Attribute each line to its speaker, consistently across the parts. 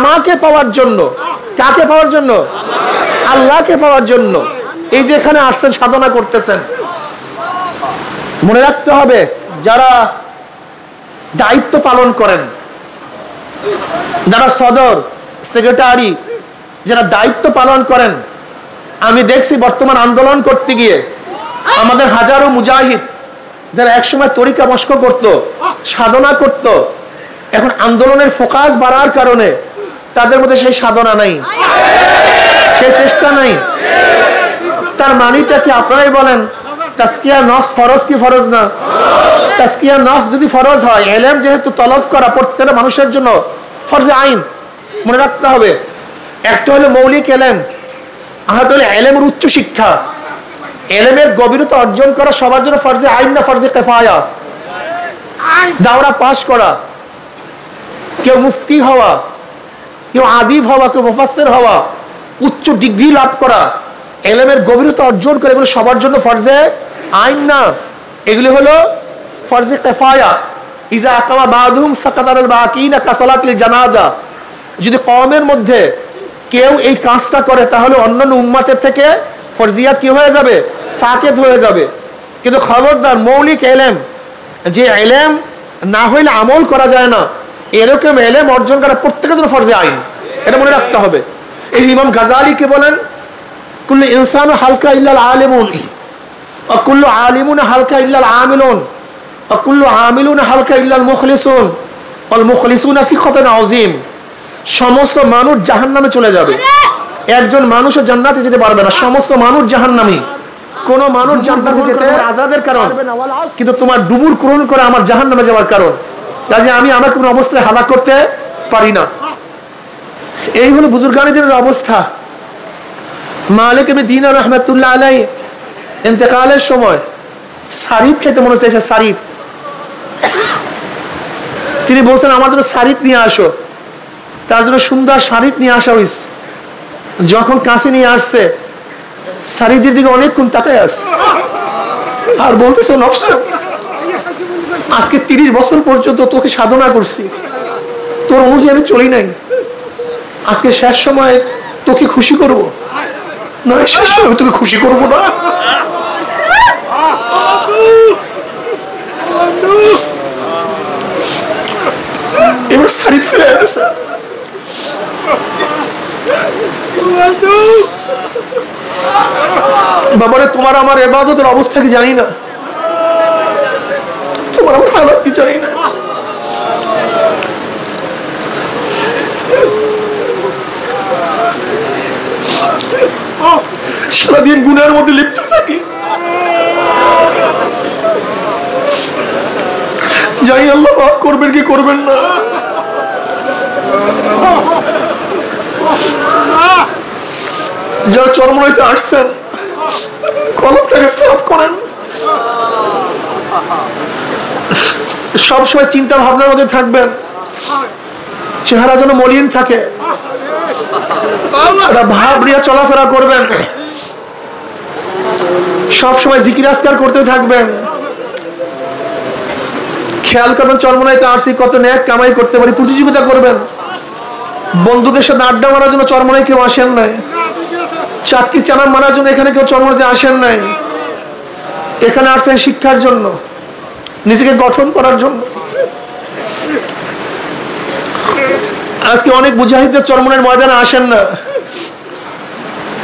Speaker 1: আমাকে পাওয়ার জন্য। কাকে পাওয়ার জন্য? আল্লাহকে পাওয়ার জন্য। এই যে এখানে আসছেন, সাধনা করতেছেন, মনে রাখতে হবে যারা দায়িত্ব পালন করেন, যারা সদর সেক্রেটারি, যারা দায়িত্ব পালন করেন, আমি দেখছি বর্তমান আন্দোলন করতে গিয়ে আমাদের হাজারো মুজাহিদ যারা একসময় তরিকা মস্ক করত, সাধনা করত, এখন আন্দোলনের ফোকাস বাড়ার কারণে তাদের মধ্যে সেই সাধনা নাই, সেই চেষ্টা নাই। তার মানিটা কি আপনারাই বলেন? তাসকিয়া নফস ফরজ কি ফরজ না? তাসকিয়া নফস যদি ফরজ হয়, ইলম যেহেতু তলব করা প্রত্যেকটা মানুষের জন্য ফরজে আইন, মনে রাখতে হবে। একটা হলো মৌলিক ইলম, আরেকটা হলো ইলমের উচ্চ শিক্ষা। ইলমের গভীরতা অর্জন করা সবার জন্য ফরজে আইন না ফরজে কিফায়া? দাওরা পাস করা, কেউ মুফতি হওয়া, কেউ আদিব হওয়া, কেউ মুফাসসির হওয়া, উচ্চ ডিগ্রি লাভ করা, ইলমের গভীরতা অর্জন করে, এগুলো সবার জন্য ফরজে আইন না, এগুলি হলো ফরজে কিফায়া। ইজা আকামা বাদুহুম সাকাতাল বাকিনা কাসালাতিল জানাজা। যদি কওমের মধ্যে কেউ এই কাজটা করে তাহলে অন্যান্য উম্মতের থেকে ফরজিয়াত কি হয়ে যাবে? সাকেত হয়ে যাবে। কিন্তু খবরদার, মৌলিক ইলম, যে ইলম না হইলে আমল করা যায় না, এরকম ইলম অর্জন করা প্রত্যেকের জন্য ফরজে আইন, এটা মনে রাখতে হবে। এই ইমাম গাজালি কে বলেন, কুল্লু ইনসানু হালকা ইল্লাল আলিমুন ওয়া কুল্লু আলিমুন হালকা ইল্লাল আমিলুন ওয়া কুল্লু আমিলুন হালকা ইল্লাল মুখলিসুন ওয়াল মুখলিসুনা ফি খাতান আযীম। সমস্ত মানুষ জাহান্নামে চলে যাবে, একজন মানুষও জান্নাতে যেতে পারবে না। সমস্ত মানুষ জাহান্নামী, কোন মানুষ জান্নাতে যেতে আজাদের কারণ, কিন্তু তোমার ডুবুর গ্রহণ করে আমার জাহান্নামে যাওয়ার কারণ। কাজে আমি আমাকে কোন অবস্থায় হালাক করতে পারি না। এই হলো বুজুর্গানীদের অবস্থা। মালিক ইবনে দিনার রাহমাতুল্লাহ আলাইহি ইন্তেকালের সময় সারিদ খেতে মনে চাইছে, সারিদ। তিনি বলছেন আমার জন্য সারিদ নিয়ে আসো। তার জন্য সুন্দর সারিদ নিয়ে আসা হয়েছে। যখন কাছে নিয়ে আসছে, সারিদের দিকে অনেকক্ষণ তাকায় আসছে আর বলতেছে, নফস, আজকে 30 বছর পর্যন্ত তোকে সাধনা করছি, তোর অনুযায়ী আমি চলি নাই, আজকে শেষ সময় তোকে খুশি করব না, শেষ সময় তোকে খুশি করবো না। এবার সারিদ ফিরে আসছে, বাবারে তোমার আমার ইবাদতের অবস্থা কি জানি না, তোমার আমার হালাত কি জানি না। সারাদিন গুনাহের মধ্যে লিপ্ত থাকি, জানি আল্লাহ মাফ করবেন কি করবেন না। যারা চরমনাইতে আসছেন, কলমটাকে সাফ করেন। সবসময় চিন্তা ভাবনার মধ্যে থাকবেন, চেহারা যেন মলিন থাকে, ভাব রিয়া চলাফেরা করবেন, সবসময় জিকির আজকার করতে থাকবেন। খেয়াল করবেন চরমনাইতে আসছি, কত নেক কামাই করতে পারি, প্রতিযোগিতা করবেন। বন্ধুদের সাথে আড্ডা মারার জন্য চরমনাই কেউ আসেন নাই, চাটকি চানা মারার জন্য এখানে কেউ চরমনাইতে আসেন নাই। এখানে আসছেন শিক্ষার জন্য, নিজেকে গঠন করার জন্য। আজকে অনেক মুজাহিদদের চরমনাইয়ের ময়দানে আসেন না,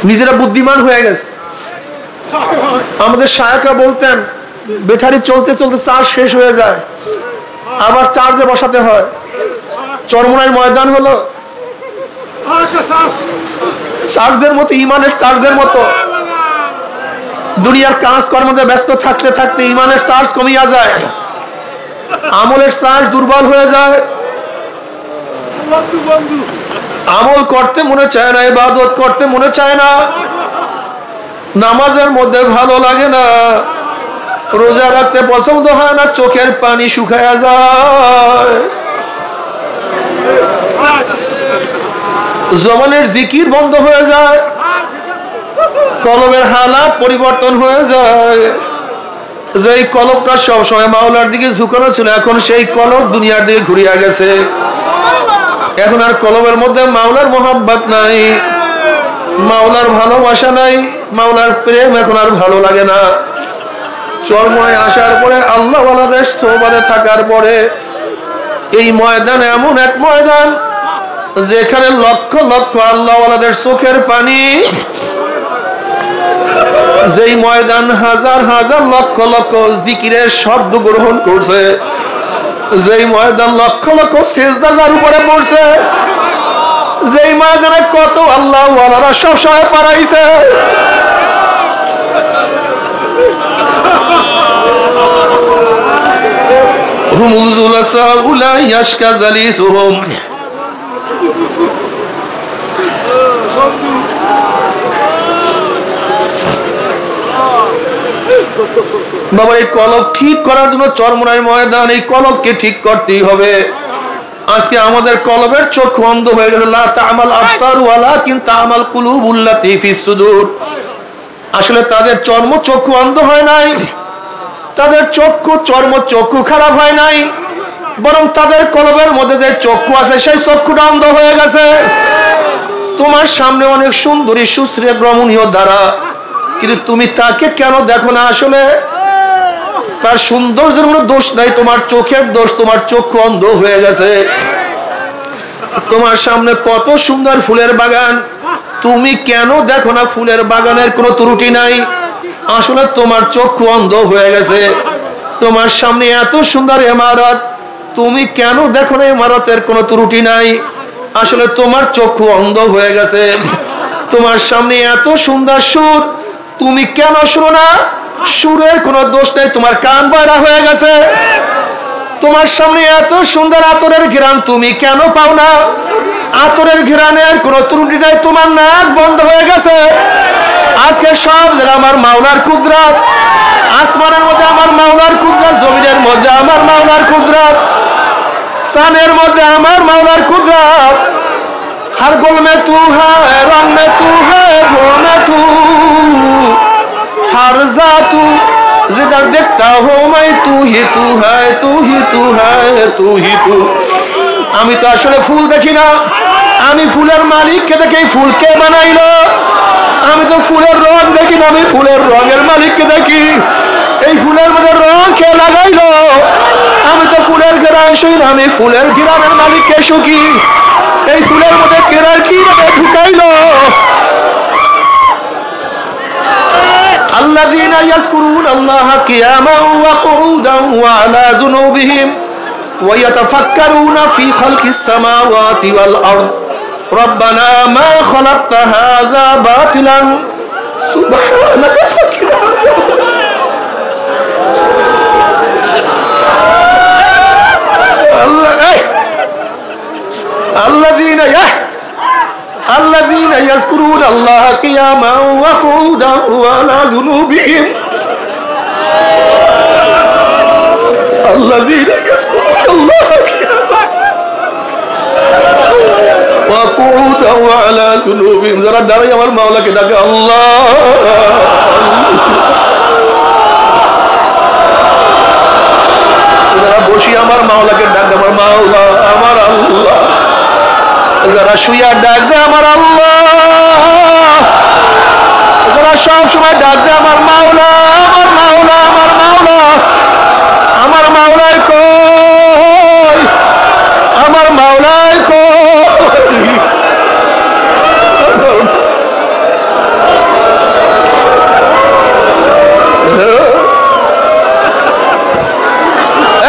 Speaker 1: নিজেরা বুদ্ধিমান হয়ে গেছে। আমাদের শায়খরা বলতেন, ব্যাটারি চলতে চলতে চার্জ শেষ হয়ে যায়, আবার চার্জে বসাতে হয়। চরমনাইয়ের ময়দান হলো চার্জের মতো, ইমানের চার্জের মতো। দুনিয়ার কাজ কর্মে ব্যস্ত থাকতে থাকতে ইমানের চার্জ কমিয়া যায়, আমলের চার্জ দুর্বল হয়ে যায়। আমল করতে মনে চায় না, ইবাদত করতে মনে চায় না, নামাজের মধ্যে ভালো লাগে না, রোজা রাখতে পছন্দ হয় না, চোখের পানি শুকায়া যায়। জবানের জিকির বন্ধ হয়ে যায়, কলবের হালাত পরিবর্তন হয়ে যায়। যেই কলবটা সবসময় মাওলার দিকে ঝুঁকানো ছিল, এখন সেই কলব দুনিয়ার দিকে ঘুরিয়া গেছে। এখন আর কলবের মধ্যে মাওলার মোহাব্বত নাই, মাওলার ভালোবাসা নাই, মাওলার প্রেম এখন আর ভালো লাগে না। চরমোনায় আসার পরে আল্লাহ ওয়ালাদের সোহবতে থাকার পরে এই ময়দান এমন এক ময়দান যেখানে লক্ষ লক্ষ আল্লাহ ওয়ালাদের চোখের পানি, যেই ময়দান হাজার হাজার লক্ষ লক্ষ জিকিরের শব্দ গ্রহণ করছে, যেই ময়দান লক্ষ লক্ষ সেজদা যার উপরে পড়ছে, যেই ময়দানে কত আল্লাহ ওয়ালারা সব সময় পারাইছে। হুমুল জুলাসা উলা ইয়াশকা জালিসুহুম। বাবা এই কলব ঠিক করার জন্য চরমোনাই ময়দান, এই কলবকে ঠিক করতেই হবে। আজকে আমাদের কলবের চক্ষু অন্ধ হয়ে গেছে। লা তা'মাল আবসার ওয়ালাকিন তা'মাল কুলুবুল্লাতী ফিস সুদূর। আসলে তাদের চর্ম চক্ষু অন্ধ হয় নাই, তাদের চর্ম চক্ষু খারাপ হয় নাই, বরং তাদের কলবের মধ্যে যে চক্ষু আছে সেই চক্ষুটা অন্ধ হয়ে গেছে। তোমার সামনে অনেক সুন্দরী সুশ্রী রমণীয় দ্বারা, কিন্তু তুমি তাকে কেন দেখো না? আসলে তার সৌন্দর্যের কোনো দোষ নাই, তোমার চোখের দোষ, তোমার চক্ষু অন্ধ হয়ে গেছে। তোমার সামনে কত সুন্দর ফুলের বাগান, তুমি কেন দেখো না ফুলের বাগানের কোনো ত্রুটি নাই? আসলে তোমার চক্ষু অন্ধ হয়ে গেছে। তোমার সামনে এত সুন্দর ইমারত, তুমি কেন দেখো না ইমারতের কোনো ত্রুটি নাই? আসলে তোমার চক্ষু অন্ধ হয়ে গেছে। তোমার সামনে এত সুন্দর সুর, তুমি কেন শুনো না? সুরের কোনো দোষ নেই, তোমার কান বাইরা হয়ে গেছে। তোমার সামনে এত সুন্দর আতরের ঘ্রাণ, তুমি কেন পাও না? আতরের ঘ্রাণের কোনো ত্রুটি নাই, তোমার নাক বন্ধ হয়ে গেছে। আজকে সব জায়গায় আমার মাওলার কুদরত, আসমানের মধ্যে আমার মাওলার কুদরত, জমিনের মধ্যে আমার মাওলার কুদরত, সানের মধ্যে আমার মাওলার কুদরত। हर गुल में तू है, रंग में तू है, वो में तू, हर जातू जिधर देखता हो मैं तू ही तू है, तू ही तू है, तू ही तू। আমি তো আসলে ফুল দেখি না, আমি ফুলের মালিককে দেখে ফুল কে বানাইলো। আমি তো ফুলের রং দেখি না, আমি ফুলের রঙের মালিককে দেখি। এই ফুলের মধ্যে রং কে লাগাইলো? আমি তো ফুলের ঘ্রাণ শুই না, আমি ফুলের ঘ্রাণের মালিককে শুকি। এই ফুলের মধ্যে কেরার কি ঢুকাইলো? আল্লাযীনা ইয়াযকুরুনা আল্লাহা কিয়ামান ওয়া কুউদান ওয়া আলা যুনুবিহিম ওয়া ইয়াতাফাক্কারুনা ফি খালকিস সামাওয়াতি ওয়াল আরদ রব্বানা মা খালাকতা হাযা বাতিলান সুবহানাকা ফাকিনা আযাব। الذين يذكرون الله قياما وقعودا وعلى جنوبهم الذين يذكرون الله قياما وقعودا وعلى جنوبهم যারা দাঁড়িয়ে আমার মাওলাকে ডাকে আল্লাহ, যারা বসে আমার মাওলাকে ডাকে আমার মাওলা, আমার আল্লাহ, যারা শুয়া ডাক দে আমার আল্লাহ, যারা সব সময় ডাক দে আমার মাওলা, আমার মাওলা, আমার মাওলা, আমার মাওলাই কই, আমার মাওলাই কই।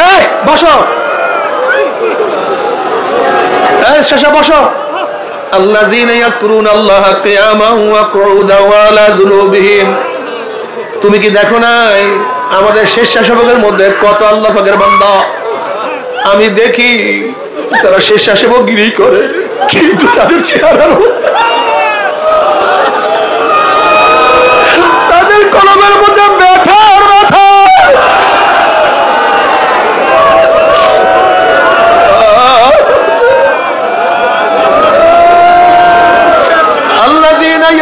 Speaker 1: এই বসো, শেষে বসো। আল্লাযীনা ইয়াযকুরুনা আল্লাহা কিয়ামান ওয়া কুউদান ওয়া আলা যুনুবিহিম। তুমি কি দেখো নাই আমাদের স্বেচ্ছাসেবকের মধ্যে কত আল্লাহ পাকের বান্দা? আমি দেখি তারা স্বেচ্ছাসেবকগিরি করে, কিন্তু তাদের চেহারার মধ্যে, তাদের কলমের মধ্যে ব্যথার ব্যথা।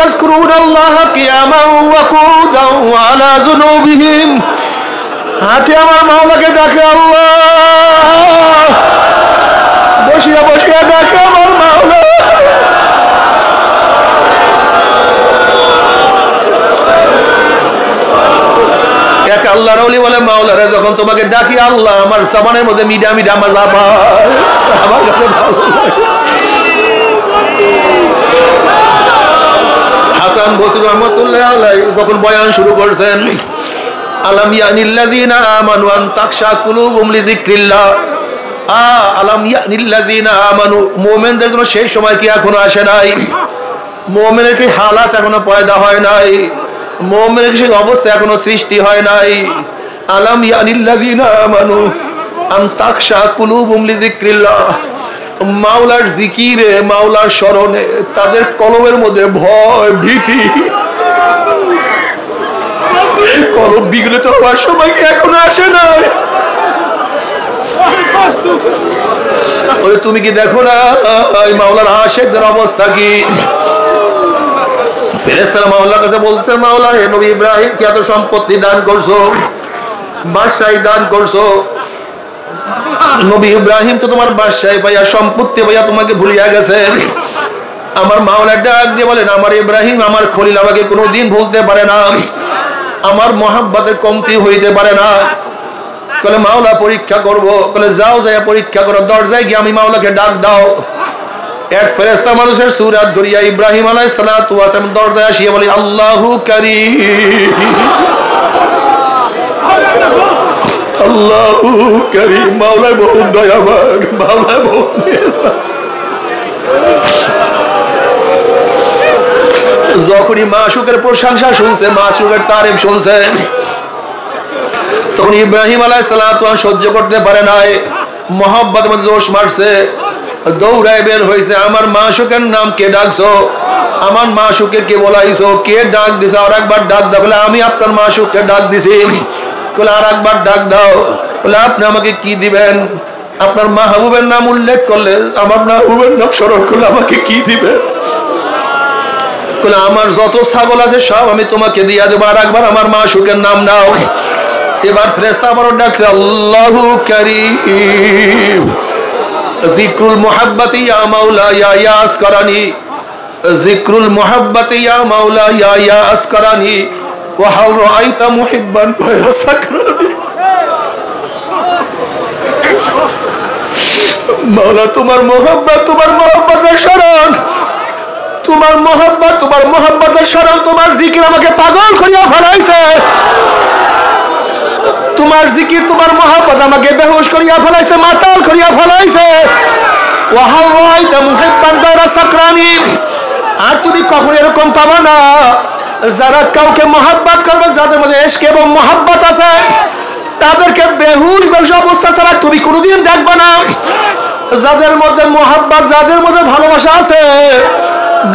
Speaker 1: يذكرون الله قياما وقعودا وعلى جنوبهم। হাতে আমার মাওলাকে ডাকে আল্লাহ, বসিয়া বসিয়া ডাকে আমার মাওলা। এক আল্লাহর ওলি বলে মাওলারে যখন তোমাকে ডাকি আল্লাহ আমার জবানের মধ্যে মিডা মিডা মজা পায়, আমার কাছে ভালো লাগে। হাসান বসরি রহমাতুল্লাহ আলাইহি যখন বয়ান শুরু করছেন, আলাম ইয়ানিল্লাযিনা আমানু আন তাখশা কুলুবুহুম লিযিকরিল্লাহ, আলাম ইয়ানিল্লাযিনা আমানু, মুমিনদের জন্য সেই সময় কি এখনো আসে নাই? মুমিনের কি হালাত এখনো পয়দা হয় নাই? মুমিনের কি সেই অবস্থা এখনো সৃষ্টি হয় নাই? আলাম ইয়ানিল্লাযিনা আমানু আন তাখশা কুলুবুহুম লিযিকরিল্লাহ, মাওলার জিকিরে মাওলার স্মরণে তাদের কলবের মধ্যে ভয় ভীতি, কলব বিগলিত হওয়ার সময় কি এখনো আসে না? তুমি কি দেখো না মাওলার আশিকদের অবস্থা কি? ফেরেশতারা মাওলার কাছে বলছে, মাওলা হে নবী ইব্রাহিম কি এত সম্পত্তি দান করছো, বাদশাহী দান করছো, নবী ইব্রাহিম তো তোমার বাদশাহী পাইয়া সম্পত্তি পাইয়া তোমাকে ভুলিয়া গেছে। আমার মাওলা ডাক দিয়ে বলেন, আমার ইব্রাহিম আমার খলিল আমাকে কোনোদিন ভুলতে পারে না, আমার মহাব্বতের কমতি হইতে পারে না। কলে মাওলা পরীক্ষা করবো, কলে যাও যাইয়া পরীক্ষা করো, দরজায় গিয়ে আমি মাওলাকে ডাক দাও। এক ফেরেশতা মানুষের সূরত ধরিয়া ইব্রাহিম আলাইহিস সালাতু ওয়াস সালাম দরজায় আসিয়া বলে আল্লাহু কারীম, আল্লাহু কারীম, মাওলা বহুত দয়াবান, মাওলা বহুত মেহেরবান। যখনই মাশউকের প্রশংসা শুনছে, মাশউকের তারিফ শুনছে, তখন ইব্রাহিম আলাইহিস সালাতু ওয়াস সহ্য করতে পারে নাই, মহব্বতের মধ্যে জোশ মারছে, দৌড়ায় বের হয়েছে। আমার মাশউকের নাম কে ডাকছো? আমার মাশউকে কে বলাইছো? কে ডাক দিছো? আর একবার ডাক দাও। বলে আমি আপনার মাশউককে ডাক দিছি। বলে আর একবার ডাক দাও। বলে আপনি আমাকে কি দিবেন? আপনার মাহবুবের নাম উল্লেখ করলে, আমার মাহবুবের নাম স্মরণ করলে আমাকে কি দিবেন? বলে আমার যত ছাগল আছে সব আমি তোমাকে দিয়া দেবো, আর একবার আমার মাশউকের নাম নাও। এবার ফেরেশতা আবারও ডাকছে আল্লাহু কারীম, জিক্রুল মুহাব্বতি ইয়া মাওলা ইয়া ইয়াসকারানি, জিক্রুল মুহাব্বতি ইয়া মাওলা ইয়া ইয়াসকারানি ওয়া হাল রাআইতা মুহিব্বান গায়রা সাকরানি। মাওলা তোমার মুহাব্বত, তোমার মুহাব্বতের শরণ, তোমার মুহাব্বত, তোমার মুহাব্বতের শরণ, তোমার জিকির আমাকে পাগল করিয়া ফেলাইছে। তোমার জিকির, তোমার মুহাব্বত আমাকে বেহুশ করিয়া ফেলাইছে, মাতাল করিয়া ফেলাইছে। ওয়াহাল রাআইতা মুহিব্বান গায়রা সাকরানি, আর তুমি কখনো এরকম পাবা না যারা কাউকে মুহাব্বত করবে, যাদের মধ্যে ইশক এবং মুহাব্বত আছে, তাদেরকে বেহুশ বেহুশ অবস্থা ছাড়া তুমি কোনোদিন দেখবে না। যাদের মধ্যে মুহাব্বত, যাদের মধ্যে ভালোবাসা আছে,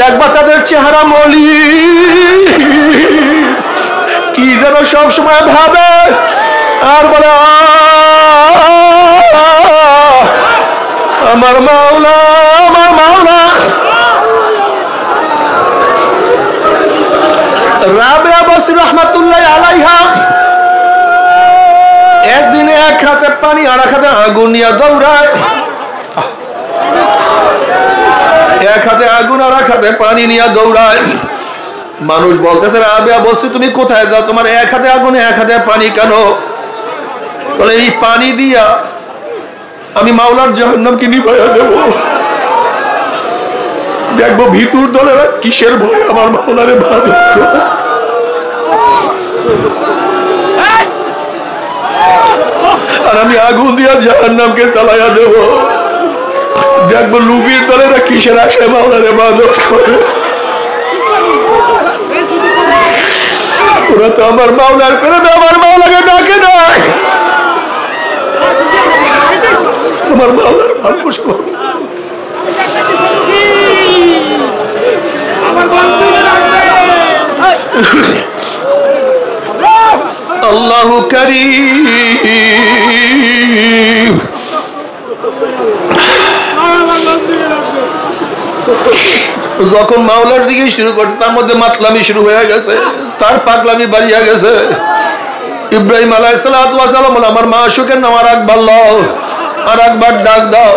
Speaker 1: দেখবা তাদের চেহারা মলি, কি যেন সব সময় ভাবে আর বলে আমার মাওলা, আমার মাওলা। রাবিয়া বসরি রহমাতুল্লাহ আলাইহা একদিনে এক হাতে পানি আর এক হাতে আগুন নিয়ে দৌড়ায়, এক হাতে আগুন আর এক হাতে পানি নিয়ে দৌড়ায়। মানুষ বলতেছে, রাবিয়া বসরি তুমি কোথায় যাও? তোমার এক হাতে আগুন এক হাতে পানি কেন? বলে এই পানি দিয়া আমি মাওলার জাহান্নামকে নিভাইয়া দেব। দেখবো ভিতর দলেরা কিসের ভয় আমার মাওলারে বাঁধে, আর আমি আগুন দিয়া জাহান্নামকে চালাইয়া দেব। দেখবো লুবির দলেরা কিসের আশায় মাওলারে বাঁধত করে। ওরা তো আমার মাওলার প্রেমে আমার মাওলাকে ডাকে না, আমার মাওলার ভালোবাসা। আল্লাহু কারীম। যখন মাওলার দিকে শুরু করছে, তার মধ্যে মাতলামি শুরু হয়ে গেছে, তার পাগলামি বাড়িয়া গেছে। ইব্রাহিম আলাইহিস সালাতু ওয়াস সালাম, আমার মাশউকের নাম আর একবার লও, আর একবার ডাক দাও।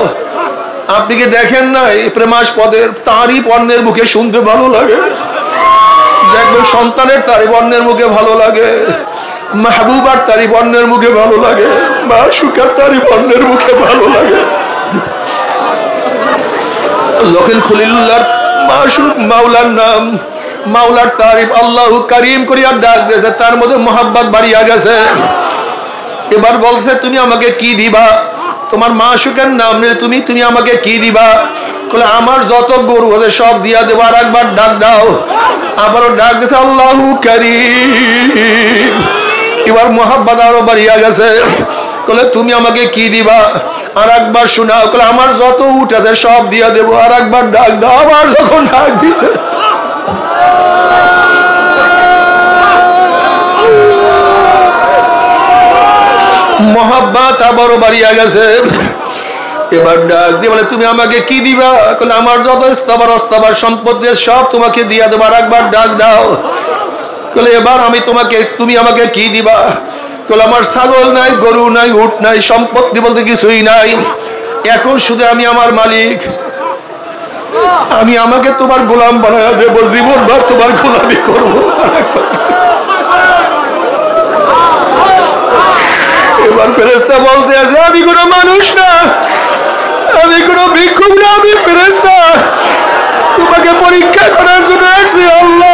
Speaker 2: আপনি কি দেখেন না এই প্রেমাস্পদের তারিফ অন্যের মুখে শুনতে ভালো লাগে? দেখবেন সন্তানের তারিফ অন্যের মুখে ভালো লাগে, মাহবুবার তারিফ অন্যের মুখে ভালো লাগে, মাশুকার তারিফ অন্যের মুখে ভালো লাগে। যখন খলিলুল্লাহ মাশুক মাওলার নাম, মাওলার তারিফ আল্লাহু কারীম করিয়া ডাক দিয়েছে, তার মধ্যে মোহাব্বত বাড়িয়া গেছে। এবার বলছে তুমি আমাকে কি দিবা? তোমার মাশুকের নাম নিয়ে তুমি আমাকে কি দিবা? বলে আমার যত গরু আছে সব দিয়া দেবো। আর একবার ডাক দাও, আবারও ডাক দিয়েছে আল্লাহু কারীম। এবার মোহাব্বত আরো বাড়িয়া গেছে। বলে তুমি আমাকে কি দিবা? আর একবার শোনাও। বলে আমার যত উট আছে সব দিয়া দেবো। আর একবার ডাক দাও। আবার যখন ডাক দিছে মোহাব্বত আবারও বাড়িয়া গেছে। এবার ডাক দিয়ে বলে তুমি আমাকে কি দিবা? বলে আমার যত স্থাবর সম্পত্তি সব তোমাকে দিয়া দেবো। আর একবার ডাক দাও। বলে এবার তুমি আমাকে কি দিবা? বলে আমার ছাগল নাই, গরু নাই, উট নাই, সম্পত্তি বলতে কিছুই নাই। এখন শুধু আমি আমার মালিক, আমি আমাকে তোমার গোলাম বানায়া দেবো, জীবনভর তোমার গোলামি করবো। এবার ফেরেশতা বলতে আছে আমি কোনো মানুষ না, আমি কোনো ভিক্ষুক না, আমি ফেরেশতা, তোমাকে পরীক্ষা করার জন্য আসছি। আল্লাহ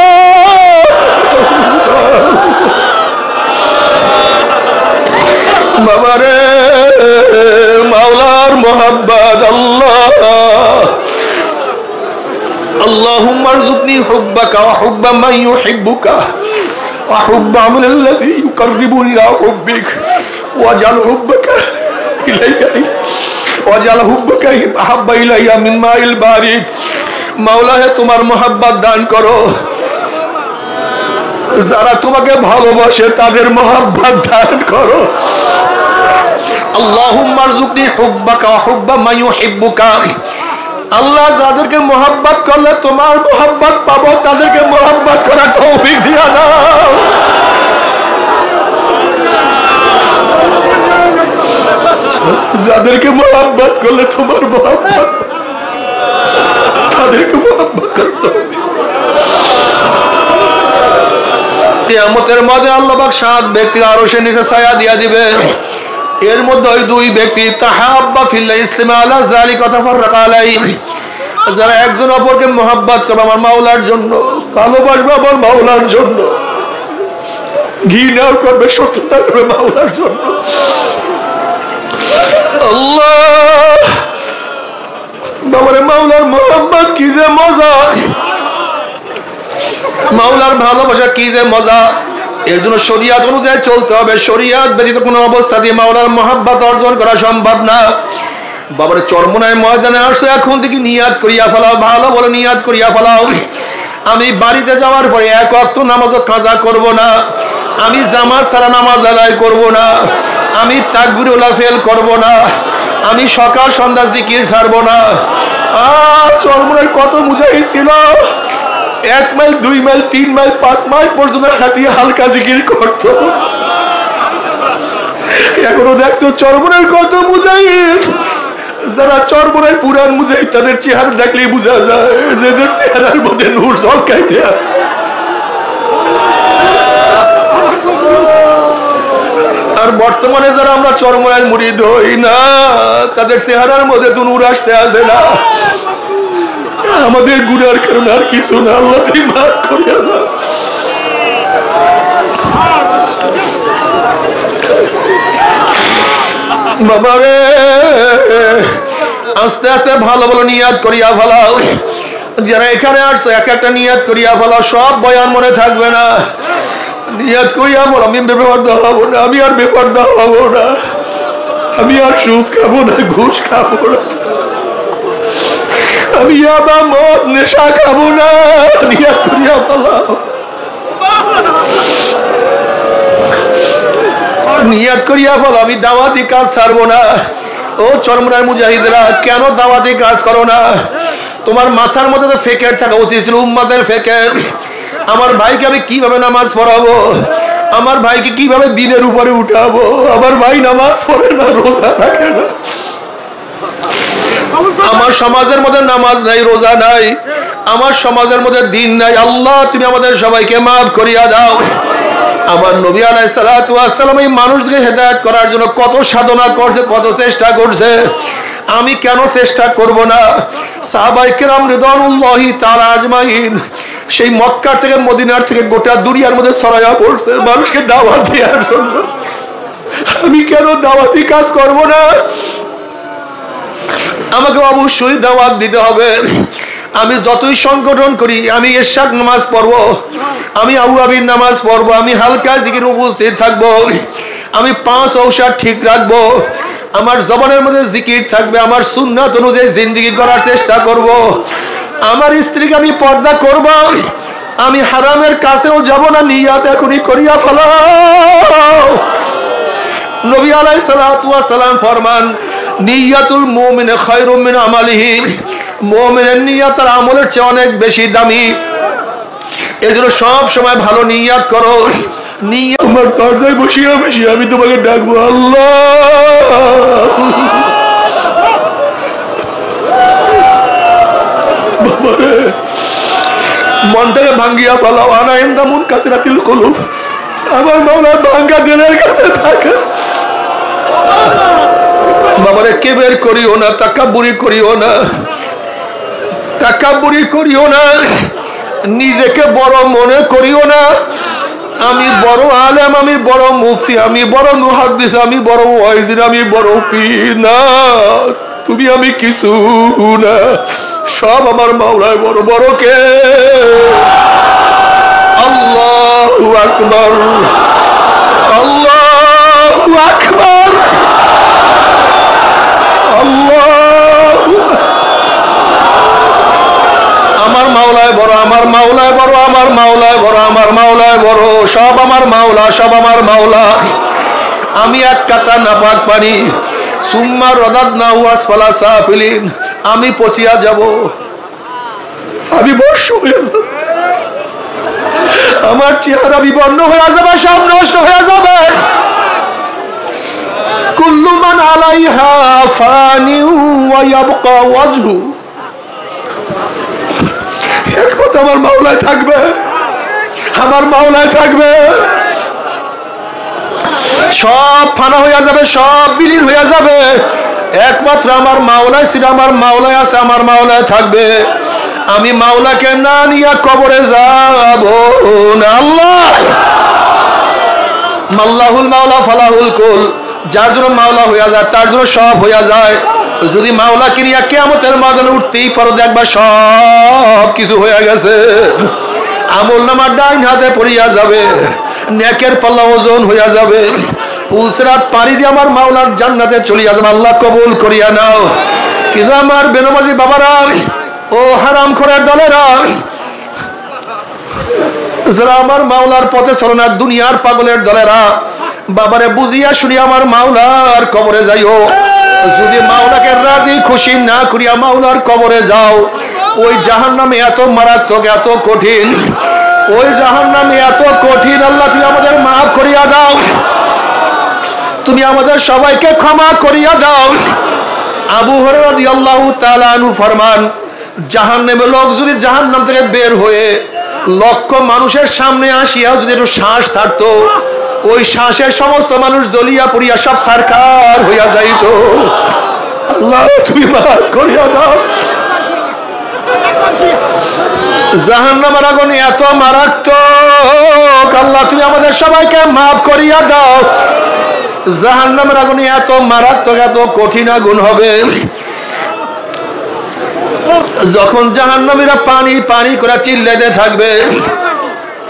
Speaker 2: বাবারে, মাওলার মোহাব্বত। আল্লাহ اللهم ارزقني حبك وحب من يحبك وحب عمل الذي يقربني الى حبك واجعل حبك احب الي من ماء البارد। মাওলা হে তোমার মোহাব্বত দান করো, যারা তোমাকে ভালোবাসে তাদের মোহাব্বত দান করো। আল্লাহুম্মা আরযুকনি হুব্বাকা ওয়া হুব্বা মান ইউহিব্বুকা। আল্লাহ যাদেরকে মোহাব্বত করলে তোমার মোহাব্বত পাবো, তাদেরকে মোহাব্বত করার তৌফিক দিয়া দাও। যাদেরকে মোহাব্বত করলে তোমার মোহাব্বত, তাদেরকে মোহাব্বত করতে হবে। কিয়ামতের মধ্যে আল্লাহ পাক 7 ব্যক্তি আরশের নিচে ছায়া দিয়া দিবে। এর মধ্যে ওই 2 ব্যক্তি তাহাব্বা ফিল্লাহ ইসলামা আলা যালিকা তাফাররাকা আলাইহি, যারা একজন অপরকে মোহাব্বত করবে আমার মাওলার জন্য, ভালোবাসবে আমার মাওলার জন্য, ঘৃণাও করবে, শত্রুতা করবে মাওলার জন্য। আল্লাহ বাবারে, মাওলার মোহাব্বত কি যে মজা, মাওলার ভালোবাসা কি যে মজা। এর জন্য শরিয়াত অনুযায়ী চলতে হবে। শরিয়াত ব্যতীত কোনো অবস্থা দিয়ে মাওলার মোহাব্বত অর্জন করা সম্ভব না। বাবারে, চরমনায় ময়দানে আসছে, এখন থেকে নিয়াত করিয়া ফেলাও, ভালো বলে নিয়াত করিয়া ফেলাও। আমি বাড়িতে যাওয়ার পরে 1 ওয়াক্ত নামাজও কাজা করব না, আমি জামাত ছাড়া নামাজ আদায় করব না, আমি তাকবীরুল ফেল করব না, আমি সকাল সন্ধ্যা জিকির ছাড়ব না। চরমনায় কত মুজাহিদ ছিল, 1 মাইল 2 মাইল 3 মাইল 5 মাইল পর্যন্ত হাঁটিয়ে হালকা জিকির করত। এখনো দেখছো চরমনায় কত মুজাহিদ, যারা চরমনায় পুরান মুজাহিদ, তাদের চেহারা দেখলেই বোঝা যায় যাদের চেহারার মধ্যে নূর ঝলকাইতে আছে। আর বর্তমানে যারা আমরা চরমনায় মুরিদ হই না, তাদের চেহারার মধ্যে তো নূর আসতে আসে না। আমাদের গুনার কারণে আর কিছু না, আল্লাহ তুমি মাফ করিয়া দাও। বাবারে, আস্তে আস্তে ভালো ভালো নিয়াত করিয়া ফেলাও। যারা এখানে আসছো এক একটা নিয়াত করিয়া ফেলাও, সব বয়ান মনে থাকবে না। নিয়াত করিয়া বল আমি বেপরদা হব না, আমি আর বেপরদা হব না, আমি আর সুদ খাবো না, ঘুষ খাবো না, আমি আবার মদ নেশা খাবো না। নিয়াত করিয়া ফেলাও, নিয়াত করিয়া বল আমি দাওয়াতি কাজ ছাড়বো না। ও চরমনার মুজাহিদরা, কেন দাওয়াতি কাজ করো না? তোমার মাথার মধ্যে তো ফিকির থাকা উচিত ছিল, উম্মতের ফিকির। আমার ভাইকে আমি কিভাবে নামাজ পড়াবো, আমার ভাইকে কিভাবে দিনের উপরে উঠাবো। আমার ভাই নামাজ পড়ে না, রোজা রাখে না, আমার সমাজের মধ্যে নামাজ নাই, রোজা নাই, আমার সমাজের মধ্যে দিন নাই। আল্লাহ তুমি আমাদের সবাইকে মাফ করিয়া দাও। আমার নবী আলাইহিস সালাতু ওয়াস সালাম এই মানুষকে হেদায়েত করার জন্য কত সাধনা করছে, কত চেষ্টা করছে। আমি কেন চেষ্টা করব না? সাহাবায়ে কেরাম রিদওয়ানুল্লাহি তাআলা আজমাইন সেই মক্কা থেকে মদিনার থেকে গোটা দুনিয়ার মধ্যে ছড়ায়া পড়ছে মানুষকে দাওয়াত দেওয়ার জন্য। আমি কেন দাওয়াতি কাজ করব না? আমাকে অবশ্যই দাওয়াত দিতে হবে। আমি যতই সংগঠন করি, আমি ইশাক নামাজ পড়ব, আমি আউয়াবির নামাজ পড়ব, আমি হালকা জিকির উপস্থিত থাকব, আমি 5 ঔষধ ঠিক রাখব, আমার জবানের মধ্যে জিকির থাকবে, আমার সুন্নাত অনুযায়ী জিন্দেগি করার চেষ্টা করব, আমার স্ত্রীকে আমি পর্দা করব, আমি হারামের কাছেও যাব না। নিয়াত এখনই করিয়া ফেলাও। নবী আলাইহিস সালাতু ওয়াস সালাম ফরমান, নিয়াতুল মুমিন খায়রুম মিন আমালিহি। মুমিনের নিয়ত তার আমলের চেয়ে অনেক বেশি দামি। এজন্য সব সময় ভালো নিয়ত করো। নিয়ত আমার দরজায় বসিয়া বসিয়া আমি তোমাকে ডাকবো, আল্লাহ বাবারে মনটাকে ভাঙ্গিয়া ফেলাও। আনা ইনদামুন কাসরাতিল কুলুব, আমার মাওলা ভাঙ্গা দিলের কাছে থাকে। বাবারে কিবর করিও না, তাকাব্বুরি করিও না, তাকাব্বুরি করিও না, নিজেকে বড় মনে করিও না। আমি বড় আলেম, আমি বড় মুফতি, আমি বড় মুহাদ্দিস, আমি বড় ওয়াইজ, আমি বড় পীর না। তুমি আমি কিছু না, সব আমার মাওলায় বড়। বড় কে? আল্লাহু আকবার, আল্লাহু আকবার, আমার মাওলায় বড়, আমার মাওলায় বড়, আমার মাওলায় বড়, আমার মাওলায় বড়। সব আমার মাওলা, সব আমার মাওলা। আমি এক কাতা নাপাক পানি, সুম্মা রাদাদনাহু আসফালা সাফিলিন, আমি পচিয়া যাব, আমি বর্ষ হয়ে যাব, আমার চেহারা বিবর্ণ হয়ে যাবে, সব নষ্ট হয়ে যাবে। কুল্লু মান আলাইহা ফানি ওয়া ইয়াবকা ওয়াজহু, একমাত্র আমার মাওলায় থাকবে, আমার মাওলায় থাকবে। সব ফানা হয়ে যাবে, সব বিলীন হয়ে যাবে, একমাত্র আমার মাওলায় ছিল, আমার মাওলায় আছে, আমার মাওলায় থাকবে। আমি মাওলাকে না নিয়ে কবরে যাব না। আল্লাহ মাল্লাহুল মাওলা ফালাহুল কুল, যার জন্য মাওলা হইয়া যায় তার জন্য সব হইয়া যায়। যদি মাওলাকে নিয়ে কিয়ামতের ময়দানে উঠতেই পারো, দেখবা সব কিছু হয়ে গেছে। আমল নামার ডাইন হাতে পড়িয়া যাবে, নেকের পাল্লা ওজন হইয়া যাবে, পুলসিরাত পাড়ি দিয়ে আমার মাওলার জান্নাতে চলিয়া যাবে। আল্লাহ কবুল করিয়া নাও। কিন্তু আমার বেনামাজি বাবারা, ও হারামখোরের দলেরা, যারা আমার মাওলার পথে চলে না, দুনিয়ার পাগলের দলেরা, বাবারে বুঝিয়া শুনি আমার মাওলার কবরে যাইও। যদি মাওলাকে রাজি খুশি না করিয়া মাওলার কবরে যাও, ওই জাহান্নামে এত মারাত্মক, এত কঠিন, ওই জাহান্নামে এত কঠিন। আল্লাহ তুমি আমাদের মাফ করিয়া দাও, তুমি আমাদের সবাইকে ক্ষমা করিয়া দাও। আবু হুরায়রা রাদিয়াল্লাহু তাআলা আনহু ফরমান, জাহান্নামের লোক যদি জাহান্নাম থেকে বের হয়ে লক্ষ মানুষের সামনে আসিয়া যদি একটু শ্বাস ছাড়তো, ওই শ্বাসের সমস্ত মানুষ জ্বলিয়া পুড়িয়া সব সারকার হইয়া যাইত। আল্লাহ তুমি মাফ করিয়া দাও। জাহান্নামের আগুন এত মারাত্মক, আল্লাহ তুমি আমাদের সবাইকে মাফ করিয়া দাও। জাহান্নামের আগুন এত মারাত্মক, এত কঠিন আগুন হবে, যখন জাহান্নামীরা পানি পানি করে চিল্লাইতে থাকবে,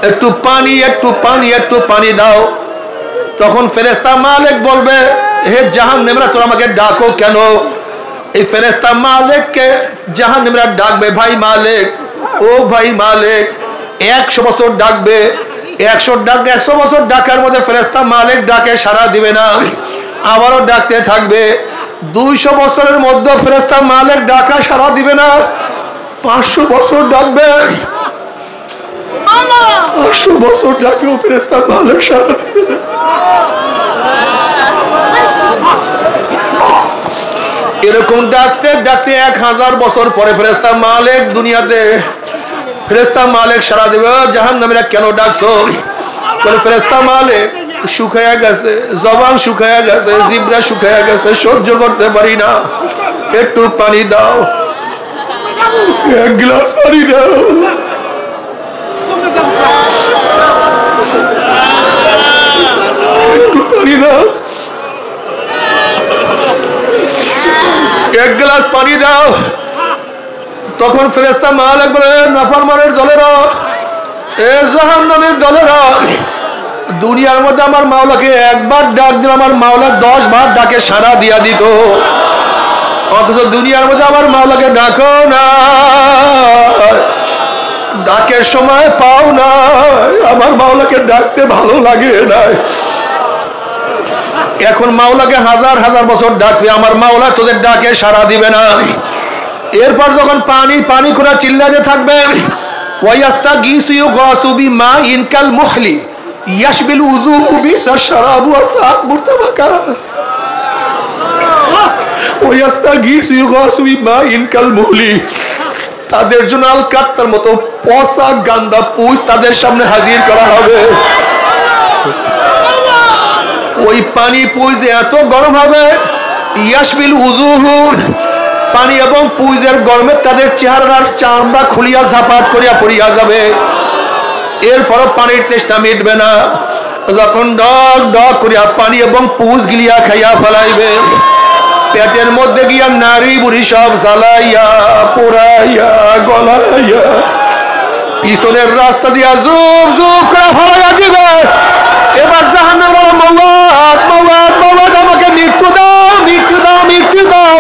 Speaker 2: একটু পানি, একটু পানি, একটু পানি দাও। তখন ফেরেশতা মালিক বলবে, হে জাহান্নামীরা তোরা আমাকে ডাকো কেন? এই ফেরেশতা মালিককে জাহান্নামীরা ডাকবে, ভাই মালিক, ও ভাই মালিক। 100 বছর ডাকবে, 100 বছর ডাকার মধ্যে ফেরেশতা মালিক ডাকে সাড়া দিবে না, আবারও ডাকতে থাকবে। 200 বছরের মধ্যে ফেরেশতা মালিক ডাকা সাড়া দিবে না, 500 বছর ডাকবে, 500 বছর ডাকেও ফেরেশতা মালিক সাড়া দিবে না। এরকম ডাকতে ডাকতে 1000 বছর পরে ফেরেশতা মালিক দুনিয়াতে, ফেরেশতা মালিক সারা দেবে, জাহান্নামীরা কেন ডাকছো? বলে ফেরেশতা মালিক শুকায়া গেছে, জবান শুকায়া গেছে, জিহ্বা শুকায়া গেছে, সহ্য করতে পারি না, একটু পানি দাও, এক গ্লাস পানি দাও। একটু পানি দাও, এক গ্লাস পানি দাও। তখন ফেরেশতা মালিক বলে, নাফরমানের দলেরা, এ জাহান্নামের দলেরা, দুনিয়ার মধ্যে আমার মাওলাকে একবার ডাক দিলে আমার মাওলা 10 বার ডাকে সাড়া দিয়া দিত, অথচ দুনিয়ার মধ্যে আমার মাওলাকে ডাকো না, ডাকের সময় পাও না, আমার মাওলাকে ডাকতে ভালো লাগে না। এখন মাওলাকে 1000 বছর ডাকবে, আমার মাওলা তোদের ডাকে সাড়া দিবে না। এরপর যখন পানি পানি করে চিল্লাতে থাকবে, ওয়ায়াস্তাগীসু ইউগাসু বিমাইন কাল মুহলি ইয়াশবিল উযুহু বিসাশরাবু ওয়াসাক মুরতাবাকা, ওয়ায়াস্তাগীসু ইউগাসু বিমাইন কাল মুহলি, তাদের জন্য আল কাত্তার মতো পচা গান্দা পুষ তাদের সামনে হাজির করা হবে। ওই পানি পুষ এত গরম হবে, ইয়াশবিল উযুহু, পানি এবং পুইজের গরমে তাদের চেহারার চামড়া খুলিয়া ঝাপাট করিয়া পড়িয়া যাবে। এরপরও পানির তেষ্টা মিটবে না, যখন ডক ডক করিয়া পানি এবং পুজ গিলিয়া খাইয়া ফেলাইবে, পেটের মধ্যে গিয়া নারী বুড়ি সব জ্বালাইয়া পোড়াইয়া গলাইয়া পিছনের রাস্তা দিয়া জুব জুব করে ফলাইয়া দিবে। এবার জাহান্নাম বলে, মওলাদ মওলাদ মওলাদ, আমাকে মৃত্যু দাও, মৃত্যু দাও, মৃত্যু দাও।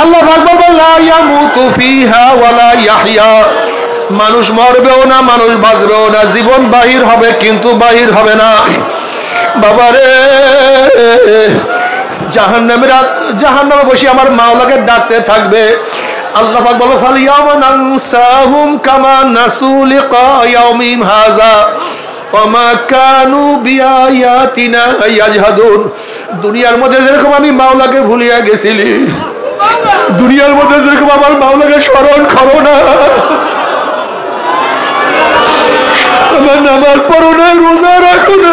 Speaker 2: আল্লাহ পাক বলবেন, লা ইয়ামুতু ফিহা ওয়ালা ইয়াহইয়া, মানুষ মরবেও না, মানুষ বাঁচবেও না, জীবন বাহির হবে কিন্তু বাহির হবে না। বাবারে, জাহান্নামে বসে আমার মাওলাকে ডাকতে থাকবে। আল্লাহ পাক বলবেন, ফালিয়াওমা নানসাহুম কামা নাসু লিকা ইয়াউমিহিম হাযা ওয়া মা কানু বিআয়াতিনা ইয়াজহাদুন। দুনিয়ার মধ্যে যেরকম আমি মাওলাকে ভুলিয়া গেছিলি, দুনিয়ার মধ্যে যেরকম আমার মাওলাকে স্মরণ করো না, আমার নামাজ পড়ো না, রোজা রাখো না,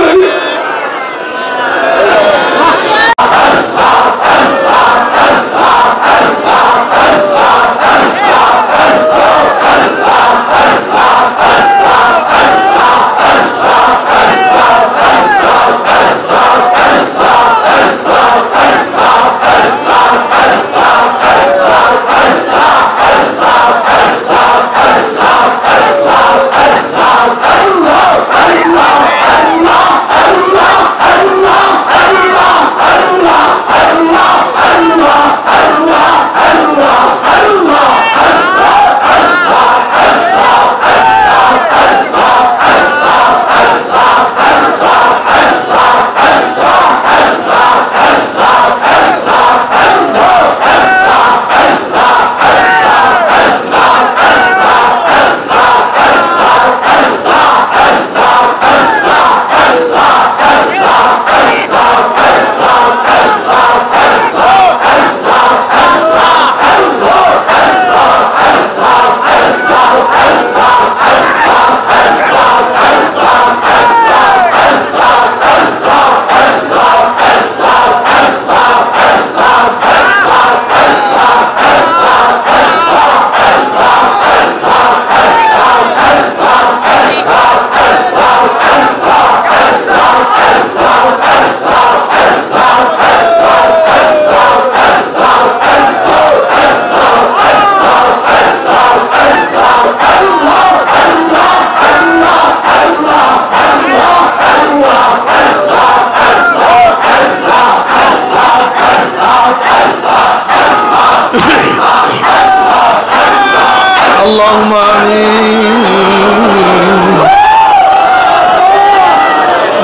Speaker 2: আল্লাহুম্মা আমিন।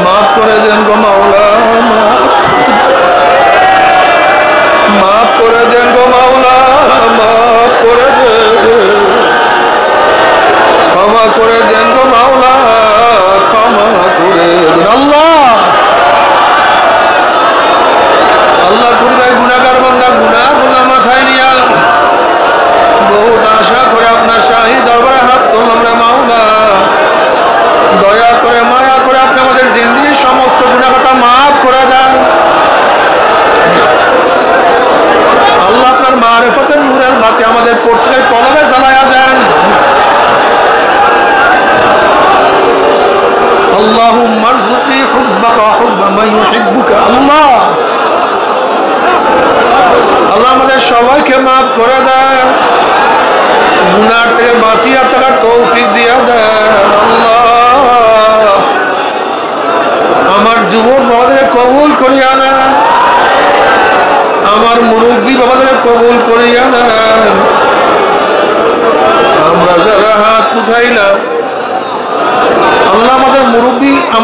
Speaker 2: মাফ করে দেন গো মাওলা, মাফ করে দেন গো মাওলা, মাফ করে দেন, ক্ষমা করে দেন গো মাওলা, ক্ষমা করে দেন। আল্লাহ আল্লাহ, গুনাহগার বান্দা গুনাহ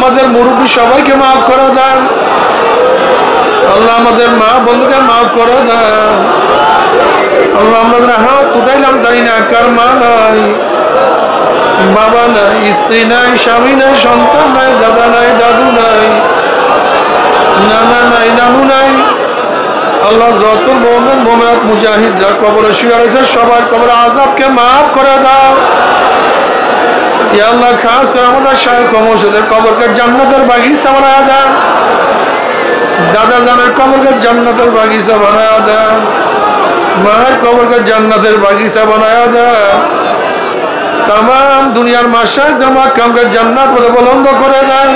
Speaker 2: আমাদের মুরব্বী সবাইকে মাফ করে দেন আল্লাহ, আমাদের মা বন্ধুকে মাফ করে দেন আল্লাহ। আমরা হাত উঠাইলাম জানি না কার মা নাই, বাবা নাই, স্ত্রী নাই, স্বামী নাই, সন্তান নাই, দাদা নাই, দাদু নাই, নানা নাই, নানু নাই। আল্লাহ যত মুমিন মুমিনাত মুজাহিদরা কবরে শুয়ে রয়েছে সবার কবরে আযাবকে মাফ করে দাও ইয়া আল্লাহ। খাস করে আমাদের শায়েখ মুর্শিদের কবরকে জান্নাতের বাগিচা বানায়া দেন, দাদা জানের কবরকে জান্নাতের বাগিচা বানায়া দেন, মায়ের কবরকে জান্নাতের বাগিচা বানায়া দেন। তামাম দুনিয়ার মাশায়েখদের মাকামকে জান্নাত বলে বুলন্দ করে দেন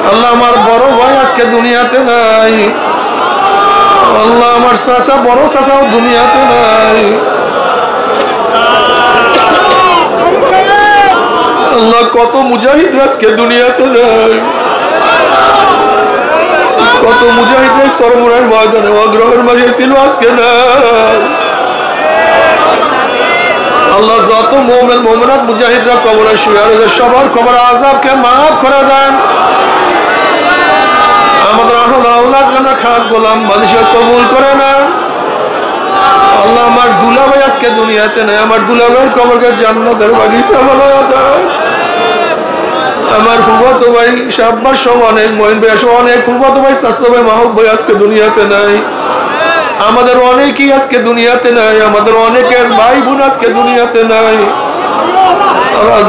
Speaker 2: আল্লাহ। আমার বড় ভাই আজকে দুনিয়াতে নাই আল্লাহ, আমার চাচা বড় চাচাও দুনিয়াতে নাই আল্লাহ। কত মুজাহিদ আজকে দুনিয়াতে নাই, কত মুজাহিদ চরমরায় ময়দানে অগ্রহের মাঝে ছিল আজকে নাই আল্লাহ। যত মুমিন মুমিনাত মুজাহিদরা কবরে শুয়ে রয়েছে সবার কবরে আযাবকে মাফ করে দেন। আমাদের আহল আওলাদ গানা খাস গোলাম মানুষের কবুল করে না আল্লাহ। আমার দুলাভাই আজকে দুনিয়াতে নাই, আমার দুলাভাইয়ের কবরকে জান্নাতের বাগিচা বানায়া দেন। আমার ফুফাতো ভাই শাব্বাস সহ অনেক, মঈন ভাই সহ অনেক, ফুফাতো ভাই চাচাতো ভাই মাহবুব ভাই আজকে দুনিয়াতে নাই। আমাদের অনেকেই আজকে দুনিয়াতে নাই, আমাদের অনেকের ভাই বোন আজকে দুনিয়াতে নাই।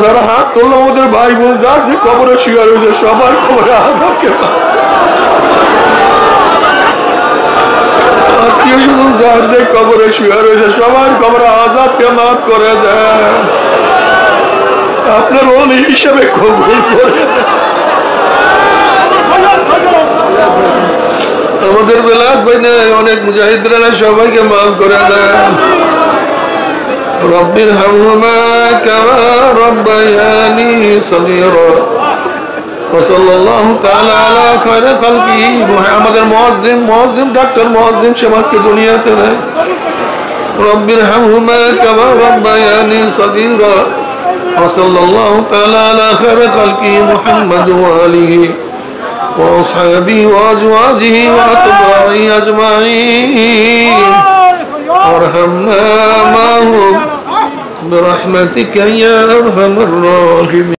Speaker 2: যারা হাত তুলল আমাদের ভাই বোন যার যে কবরে শুয়ে রয়েছে সবার কবরে আযাবকে আত্মীয় স্বজন যার যে কবরে শুয়ে রয়েছে সবার কবরে আযাবকে মাফ করে দেন। আপনার ওলি হিসাবে কবুল করে দেন। আমাদের বেলাত ভাই নাই, অনেক মুজাহিদরা সবাইকে মাফ করে দেন। রব্বির হামহুমা কামা রব্বায়ানি সগীরা ওয়া সাল্লাল্লাহু তাআলা আলা খায়রি খালকিহি। আমাদের মুয়াজ্জিম ডাক্তার মুয়াজ্জিম সমাজকে দুনিয়াতে নাই। রব্বির হামহুমা কামা রব্বায়ানি সগীরা ওয়া সাল্লাল্লাহু তাআলা আলা খায়রি খালকিহি মুহাম্মাদ ওয়া আলিহি وأصحابه وأزواجه وأتباعه أجمعين وارحمنا معهم برحمتك يا أرحم الراحمين.